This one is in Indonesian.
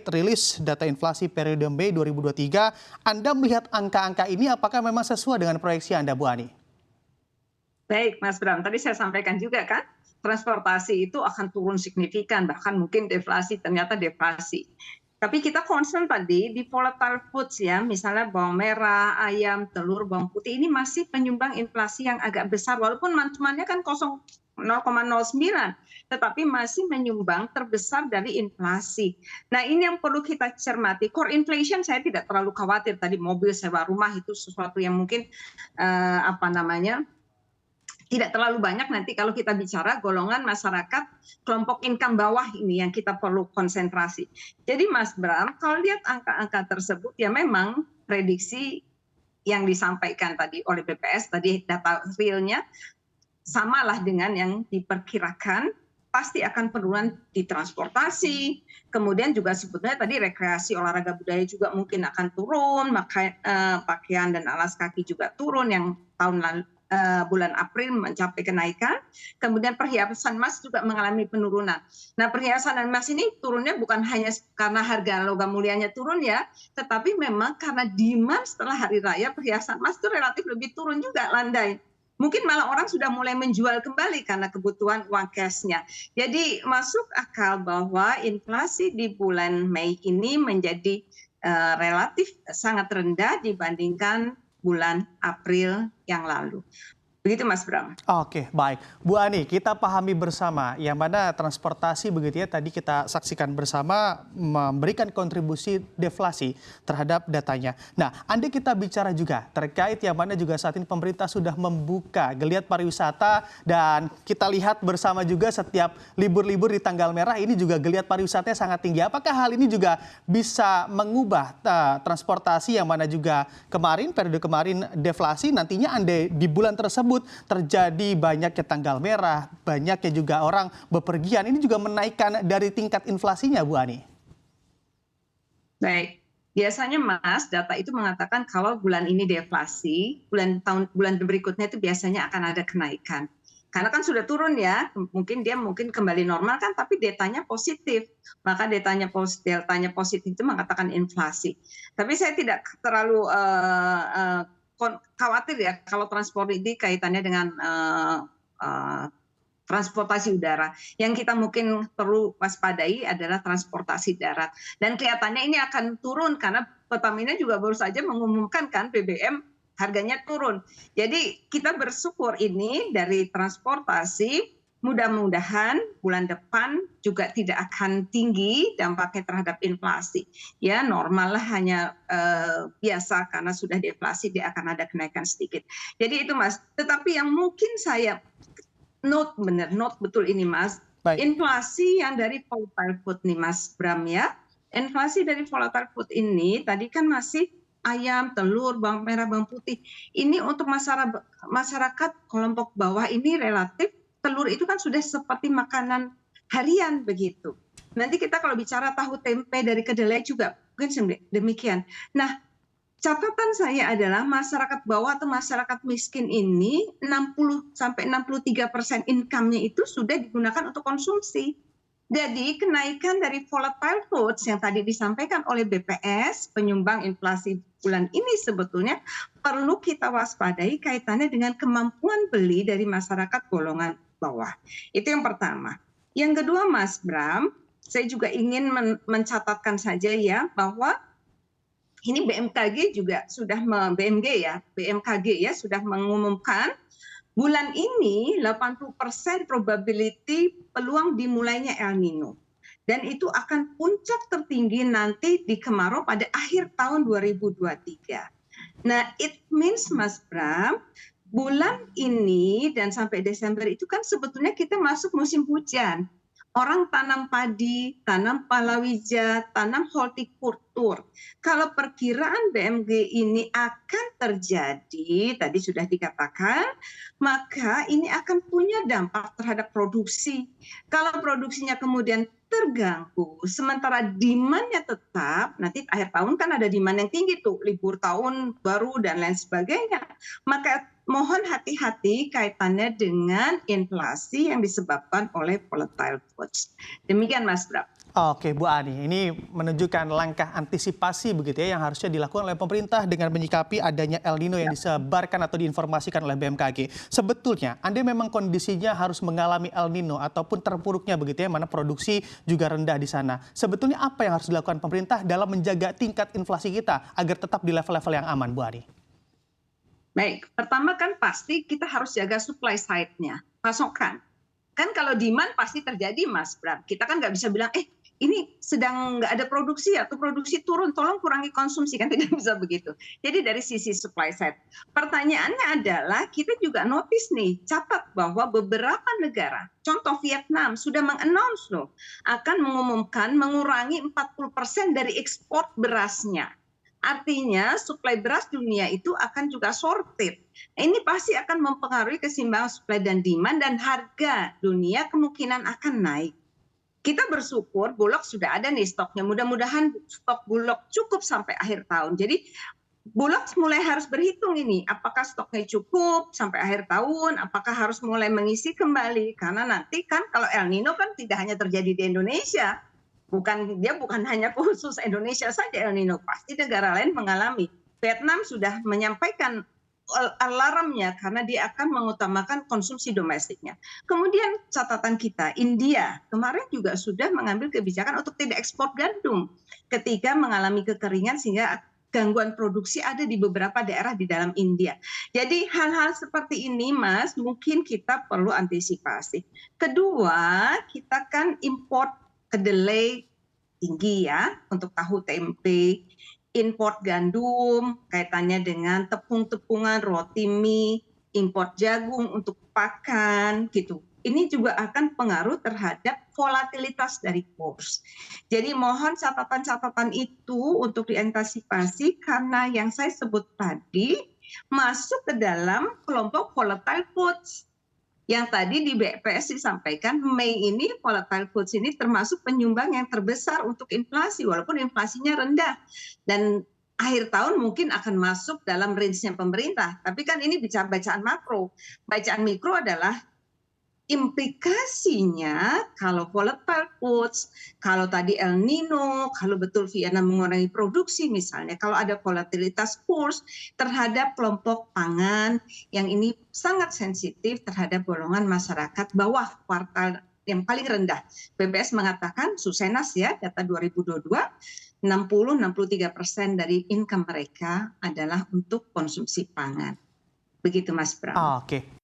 rilis data inflasi periode Mei 2023. Anda melihat angka-angka ini apakah memang sesuai dengan proyeksi Anda, Bu Ani? Baik, Mas Bram. Tadi saya sampaikan juga kan, transportasi itu akan turun signifikan, bahkan mungkin deflasi, ternyata deflasi. Tapi kita concern tadi di volatile foods ya, misalnya bawang merah, ayam, telur, bawang putih, ini masih penyumbang inflasi yang agak besar, walaupun mantumannya kan 0,09, tetapi masih menyumbang terbesar dari inflasi. Nah ini yang perlu kita cermati. Core inflation saya tidak terlalu khawatir, tadi mobil, sewa rumah itu sesuatu yang mungkin tidak terlalu banyak nanti kalau kita bicara golongan masyarakat kelompok income bawah ini yang kita perlu konsentrasi. Jadi Mas Bram, kalau lihat angka-angka tersebut ya memang prediksi yang disampaikan tadi oleh BPS, tadi data realnya samalah dengan yang diperkirakan, pasti akan penurunan di transportasi, kemudian juga sebetulnya tadi rekreasi olahraga budaya juga mungkin akan turun, maka pakaian dan alas kaki juga turun yang tahun lalu bulan April mencapai kenaikan, kemudian perhiasan emas juga mengalami penurunan. Nah perhiasan emas ini turunnya bukan hanya karena harga logam mulianya turun ya, tetapi memang karena demand setelah hari raya perhiasan emas itu relatif lebih turun juga landai. Mungkin malah orang sudah mulai menjual kembali karena kebutuhan uang cashnya. Jadi masuk akal bahwa inflasi di bulan Mei ini menjadi relatif sangat rendah dibandingkan bulan April yang lalu. Begitu Mas Bram. Oke, baik. Bu Ani, kita pahami bersama yang mana transportasi begitu ya tadi kita saksikan bersama memberikan kontribusi deflasi terhadap datanya. Nah, Anda kita bicara juga terkait yang mana juga saat ini pemerintah sudah membuka geliat pariwisata dan kita lihat bersama juga setiap libur-libur di tanggal merah ini juga geliat pariwisatanya sangat tinggi. Apakah hal ini juga bisa mengubah transportasi yang mana juga periode kemarin deflasi nantinya Anda di bulan tersebut terjadi banyaknya tanggal merah, banyaknya juga orang bepergian. Ini juga menaikkan dari tingkat inflasinya, Bu Ani. Baik, biasanya Mas, data itu mengatakan kalau bulan ini deflasi, bulan berikutnya itu biasanya akan ada kenaikan. Karena kan sudah turun ya, mungkin kembali normal kan, tapi datanya positif. Maka datanya positif itu mengatakan inflasi. Tapi saya tidak terlalu khawatir ya kalau transport ini kaitannya dengan transportasi udara. Yang kita mungkin perlu waspadai adalah transportasi darat. Dan kelihatannya ini akan turun karena Pertamina juga baru saja mengumumkan kan BBM harganya turun. Jadi kita bersyukur ini dari transportasi, mudah-mudahan bulan depan juga tidak akan tinggi dampaknya terhadap inflasi. Ya normal lah, hanya biasa karena sudah deflasi dia akan ada kenaikan sedikit. Jadi itu Mas. Tetapi yang mungkin saya note betul ini Mas. Baik. Inflasi yang dari volatile food nih Mas Bram ya. Inflasi dari volatile food ini tadi kan masih ayam, telur, bawang merah, bawang putih. Ini untuk masyarakat kelompok bawah ini relatif telur itu kan sudah seperti makanan harian begitu. Nanti kita kalau bicara tahu tempe dari kedelai juga mungkin demikian. Nah, catatan saya adalah masyarakat bawah atau masyarakat miskin ini 60-63% income-nya itu sudah digunakan untuk konsumsi. Jadi kenaikan dari volatile foods yang tadi disampaikan oleh BPS, penyumbang inflasi bulan ini sebetulnya perlu kita waspadai kaitannya dengan kemampuan beli dari masyarakat golongan bawah. Itu yang pertama. Yang kedua Mas Bram, saya juga ingin mencatatkan saja ya bahwa ini BMKG ya sudah mengumumkan bulan ini 80% probability peluang dimulainya El Nino. Dan itu akan puncak tertinggi nanti di kemarau pada akhir tahun 2023. Nah, it means Mas Bram, bulan ini dan sampai Desember itu kan sebetulnya kita masuk musim hujan. Orang tanam padi, tanam palawija, tanam hortikultur. Kalau perkiraan BMG ini akan terjadi, tadi sudah dikatakan, maka ini akan punya dampak terhadap produksi. Kalau produksinya kemudian terganggu, sementara demand-nya tetap, nanti akhir tahun kan ada demand yang tinggi tuh, libur tahun baru dan lain sebagainya. Maka mohon hati-hati kaitannya dengan inflasi yang disebabkan oleh volatile foods. Demikian Mas Bram. Oke, Bu Ani, ini menunjukkan langkah antisipasi begitu ya yang harusnya dilakukan oleh pemerintah dengan menyikapi adanya El Nino yang disebarkan atau diinformasikan oleh BMKG. Sebetulnya, Anda memang kondisinya harus mengalami El Nino ataupun terpuruknya begitu ya, mana produksi juga rendah di sana. Sebetulnya apa yang harus dilakukan pemerintah dalam menjaga tingkat inflasi kita agar tetap di level-level yang aman, Bu Ani? Baik, pertama kan pasti kita harus jaga supply side-nya, pasokan. Kan kalau demand pasti terjadi Mas Bram. Kita kan nggak bisa bilang, ini sedang nggak ada produksi atau produksi turun, tolong kurangi konsumsi, kan tidak bisa begitu. Jadi dari sisi supply side. Pertanyaannya adalah kita juga notice nih, catat bahwa beberapa negara, contoh Vietnam sudah mengannounce loh, akan mengumumkan mengurangi 40% dari ekspor berasnya. Artinya suplai beras dunia itu akan juga shorted. Ini pasti akan mempengaruhi keseimbangan supply dan demand dan harga dunia kemungkinan akan naik. Kita bersyukur Bulog sudah ada nih stoknya. Mudah-mudahan stok Bulog cukup sampai akhir tahun. Jadi Bulog mulai harus berhitung ini, apakah stoknya cukup sampai akhir tahun, apakah harus mulai mengisi kembali. Karena nanti kan kalau El Nino kan tidak hanya terjadi di Indonesia, bukan hanya khusus Indonesia saja El Nino, pasti negara lain mengalami. Vietnam sudah menyampaikan alarmnya karena dia akan mengutamakan konsumsi domestiknya. Kemudian catatan kita, India kemarin juga sudah mengambil kebijakan untuk tidak ekspor gandum ketika mengalami kekeringan sehingga gangguan produksi ada di beberapa daerah di dalam India. Jadi hal-hal seperti ini Mas, mungkin kita perlu antisipasi. Kedua, kita kan import kedelai tinggi ya untuk tahu tempe, import gandum kaitannya dengan tepung-tepungan, roti mie, import jagung untuk pakan gitu. Ini juga akan pengaruh terhadap volatilitas dari kurs. Jadi mohon catatan-catatan itu untuk diantisipasi karena yang saya sebut tadi masuk ke dalam kelompok volatile foods. Yang tadi di BPS disampaikan Mei ini volatile foods ini termasuk penyumbang yang terbesar untuk inflasi walaupun inflasinya rendah dan akhir tahun mungkin akan masuk dalam range-nya pemerintah. Tapi kan ini bicara bacaan makro. Bacaan mikro adalah implikasinya kalau volatile foods, kalau tadi El Nino, kalau betul Vietnam mengurangi produksi misalnya, kalau ada volatilitas kurs terhadap kelompok pangan yang ini sangat sensitif terhadap golongan masyarakat bawah kuartal yang paling rendah. BPS mengatakan, Susenas ya, data 2022, 60-63% dari income mereka adalah untuk konsumsi pangan. Begitu Mas Bram. Oke.